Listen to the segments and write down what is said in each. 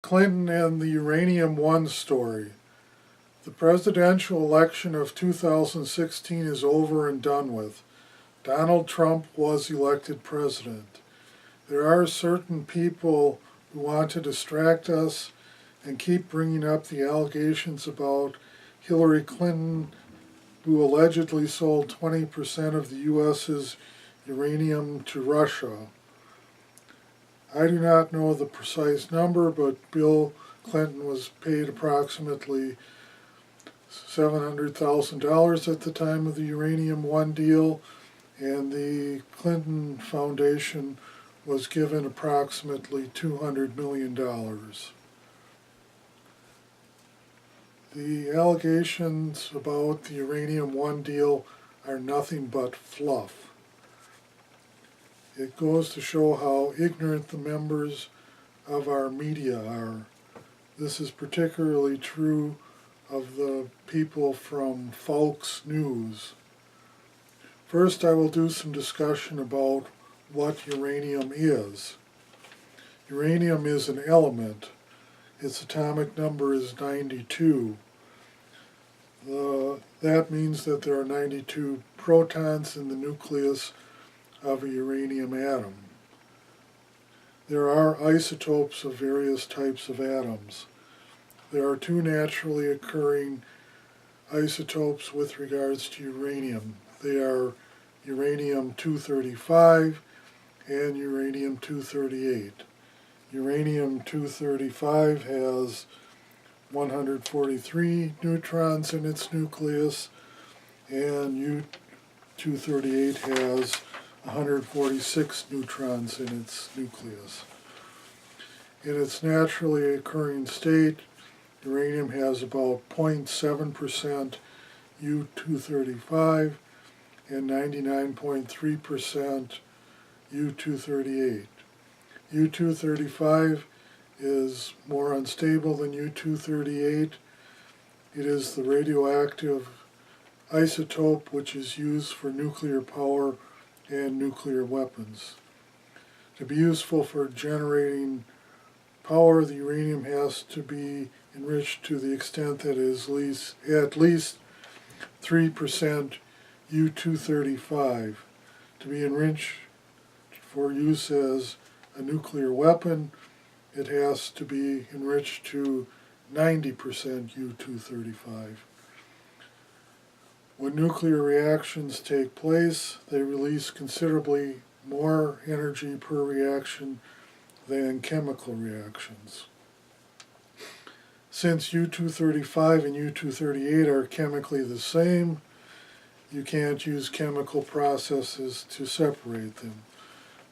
Clinton and the Uranium One story. The presidential election of 2016 is over and done with. Donald Trump was elected president. There are certain people who want to distract us and keep bringing up the allegations about Hillary Clinton, who allegedly sold 20% of the U.S.'s uranium to Russia. I do not know the precise number, but Bill Clinton was paid approximately $700,000 at the time of the Uranium One deal, and the Clinton Foundation was given approximately $200 million. The allegations about the Uranium One deal are nothing but fluff. It goes to show how ignorant the members of our media are. This is particularly true of the people from Fox News. First, I will do some discussion about what uranium is. Uranium is an element. Its atomic number is 92. That means that there are 92 protons in the nucleus of a uranium atom. There are isotopes of various types of atoms. There are two naturally occurring isotopes with regards to uranium. They are uranium-235 and uranium-238. Uranium-235 has 143 neutrons in its nucleus, and U-238 has 146 neutrons in its nucleus. In its naturally occurring state, uranium has about 0.7% U-235 and 99.3% U-238. U-235 is more unstable than U-238. It is the radioactive isotope which is used for nuclear power and nuclear weapons. To be useful for generating power, the uranium has to be enriched to the extent that it is at least 3% U-235. To be enriched for use as a nuclear weapon, it has to be enriched to 90% U-235. When nuclear reactions take place, they release considerably more energy per reaction than chemical reactions. Since U-235 and U-238 are chemically the same, you can't use chemical processes to separate them.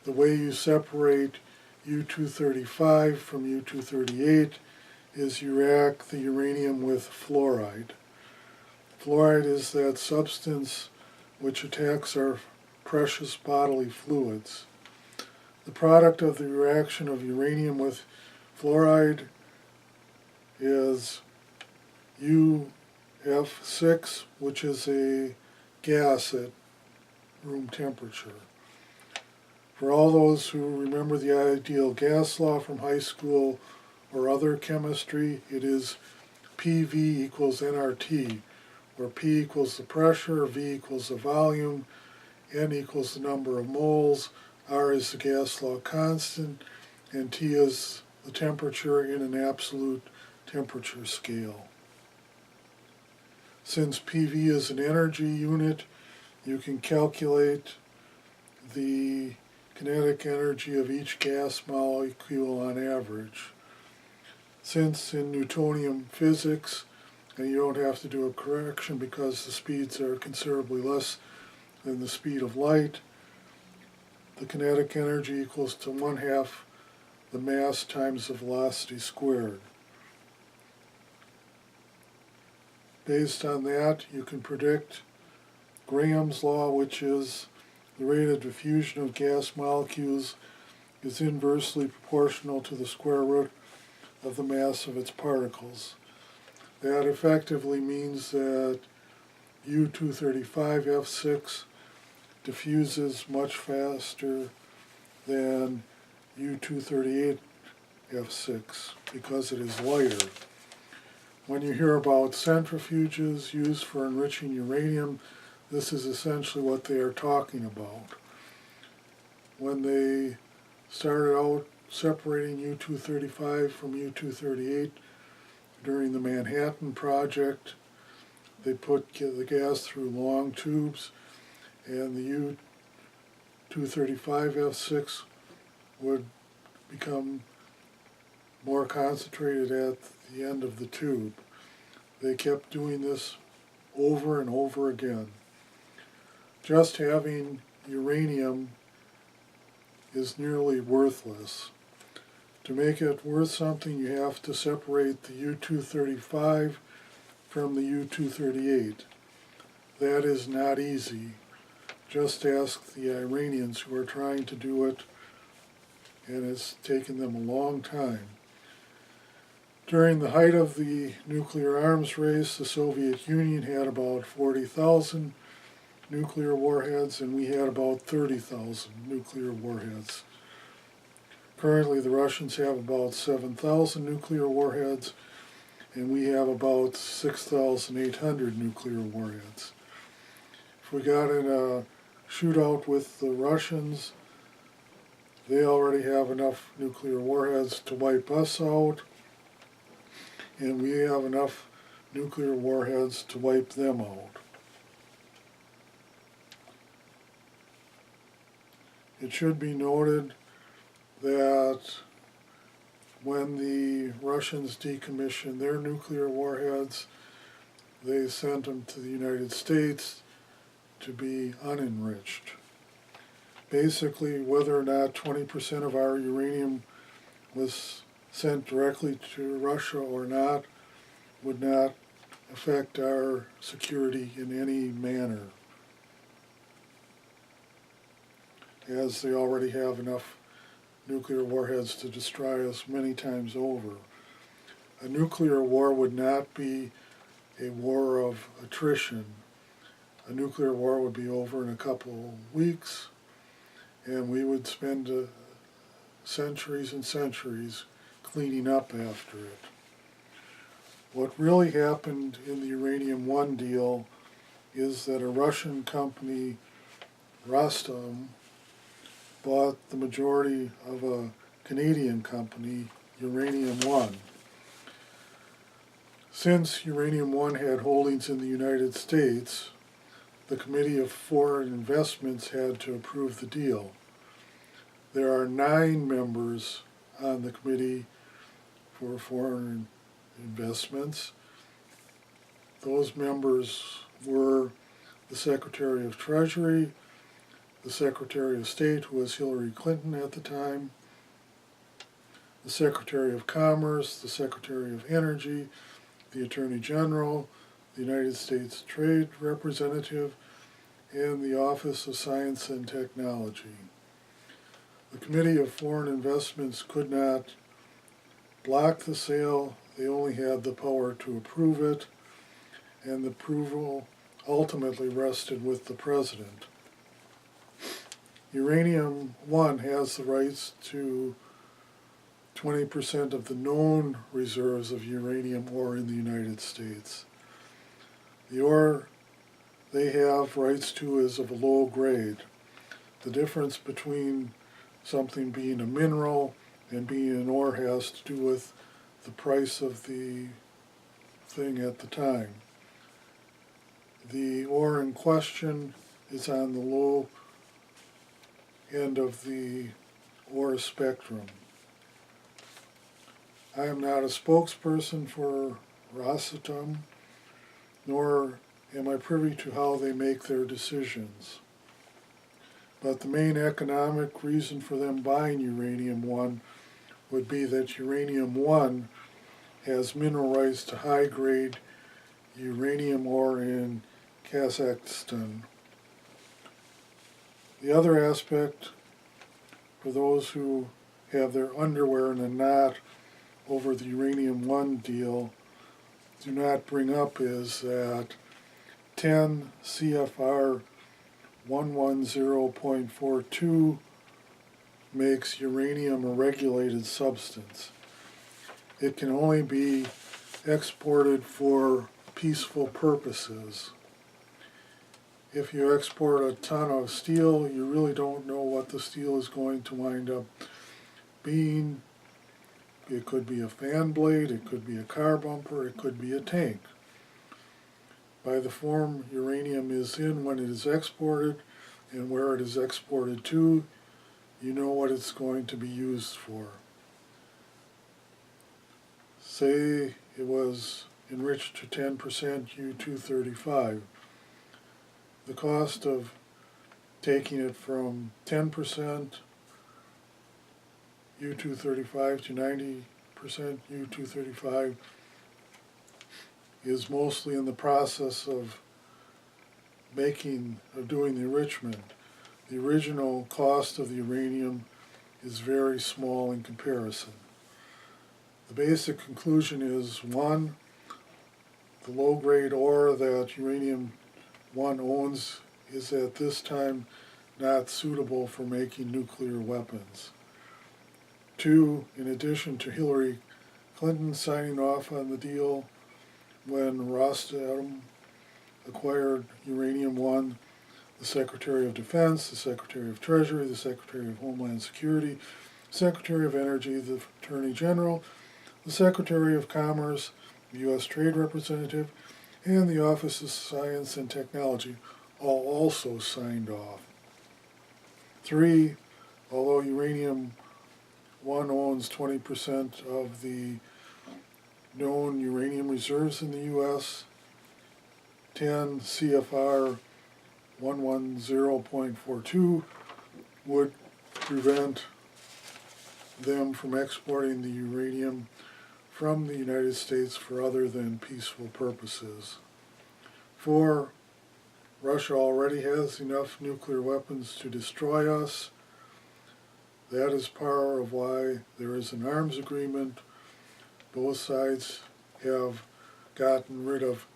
The way you separate U-235 from U-238 is you react the uranium with fluoride. Fluoride is that substance which attacks our precious bodily fluids. The product of the reaction of uranium with fluoride is UF6, which is a gas at room temperature. For all those who remember the ideal gas law from high school or other chemistry, it is PV equals nRT, where P equals the pressure, V equals the volume, N equals the number of moles, R is the gas law constant, and T is the temperature in an absolute temperature scale. Since PV is an energy unit, you can calculate the kinetic energy of each gas molecule on average. Since in Newtonian physics, and you don't have to do a correction because the speeds are considerably less than the speed of light, the kinetic energy equals to 1/2 the mass times the velocity squared. Based on that, you can predict Graham's law, which is the rate of diffusion of gas molecules is inversely proportional to the square root of the mass of its particles. That effectively means that U-235F6 diffuses much faster than U-238F6. because it is lighter. When you hear about centrifuges used for enriching uranium, this is essentially what they are talking about. When they started out separating U-235 from U-238 during the Manhattan Project, they put the gas through long tubes, and the U-235F6 would become more concentrated at the end of the tube. They kept doing this over and over again. Just having uranium is nearly worthless. To make it worth something, you have to separate the U-235 from the U-238. That is not easy. Just ask the Iranians who are trying to do it, and it's taken them a long time. During the height of the nuclear arms race, the Soviet Union had about 40,000 nuclear warheads, and we had about 30,000 nuclear warheads. Currently, the Russians have about 7,000 nuclear warheads, and we have about 6,800 nuclear warheads. If we got in a shootout with the Russians, they already have enough nuclear warheads to wipe us out, and we have enough nuclear warheads to wipe them out. It should be noted that when the Russians decommissioned their nuclear warheads, they sent them to the United States to be unenriched. Basically, whether or not 20% of our uranium was sent directly to Russia or not would not affect our security in any manner, as they already have enough nuclear warheads to destroy us many times over. A nuclear war would not be a war of attrition. A nuclear war would be over in a couple of weeks, and we would spend centuries and centuries cleaning up after it. What really happened in the Uranium One deal is that a Russian company, Rostom, bought the majority of a Canadian company, Uranium One. Since Uranium One had holdings in the United States, the Committee of Foreign Investments had to approve the deal. There are 9 members on the Committee for Foreign Investments. Those members were the Secretary of Treasury, the Secretary of State, who was Hillary Clinton at the time, the Secretary of Commerce, the Secretary of Energy, the Attorney General, the United States Trade Representative, and the Office of Science and Technology. The Committee of Foreign Investments could not block the sale. They only had the power to approve it, and the approval ultimately rested with the President. Uranium One has the rights to 20% of the known reserves of uranium ore in the United States. The ore they have rights to is of a low grade. The difference between something being a mineral and being an ore has to do with the price of the thing at the time. The ore in question is on the low end of the ore spectrum. I am not a spokesperson for Rosatom, nor am I privy to how they make their decisions. But the main economic reason for them buying Uranium One would be that Uranium One has mineral rights to high-grade uranium ore in Kazakhstan. The other aspect, for those who have their underwear in a knot over the Uranium One deal, do not bring up is that 10 CFR 110.42 makes uranium a regulated substance. it can only be exported for peaceful purposes. If you export a ton of steel, you really don't know what the steel is going to wind up being. It could be a fan blade, it could be a car bumper, it could be a tank. By the form uranium is in when it is exported and where it is exported to, you know what it's going to be used for. Say it was enriched to 10% U-235. The cost of taking it from 10% U-235 to 90% U-235 is mostly in the process of doing the enrichment. The original cost of the uranium is very small in comparison. The basic conclusion is, one, the low-grade ore that Uranium One owns is at this time not suitable for making nuclear weapons. Two, in addition to Hillary Clinton signing off on the deal when Rosatom acquired Uranium One, the Secretary of Defense, the Secretary of Treasury, the Secretary of Homeland Security, Secretary of Energy, the Attorney General, the Secretary of Commerce, the U.S. Trade Representative, and the Office of Science and Technology all also signed off. Three, although Uranium One owns 20% of the known uranium reserves in the U.S., 10 CFR 110.42 would prevent them from exporting the uranium from the United States for other than peaceful purposes. 4, Russia already has enough nuclear weapons to destroy us. That is part of why there is an arms agreement. Both sides have gotten rid of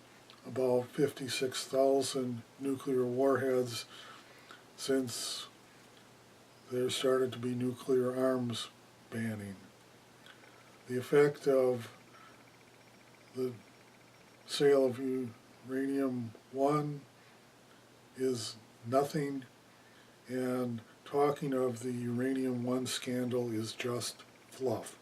about 56,000 nuclear warheads since there started to be nuclear arms banning. The effect of the sale of Uranium One is nothing, and talking of the Uranium One scandal is just fluff.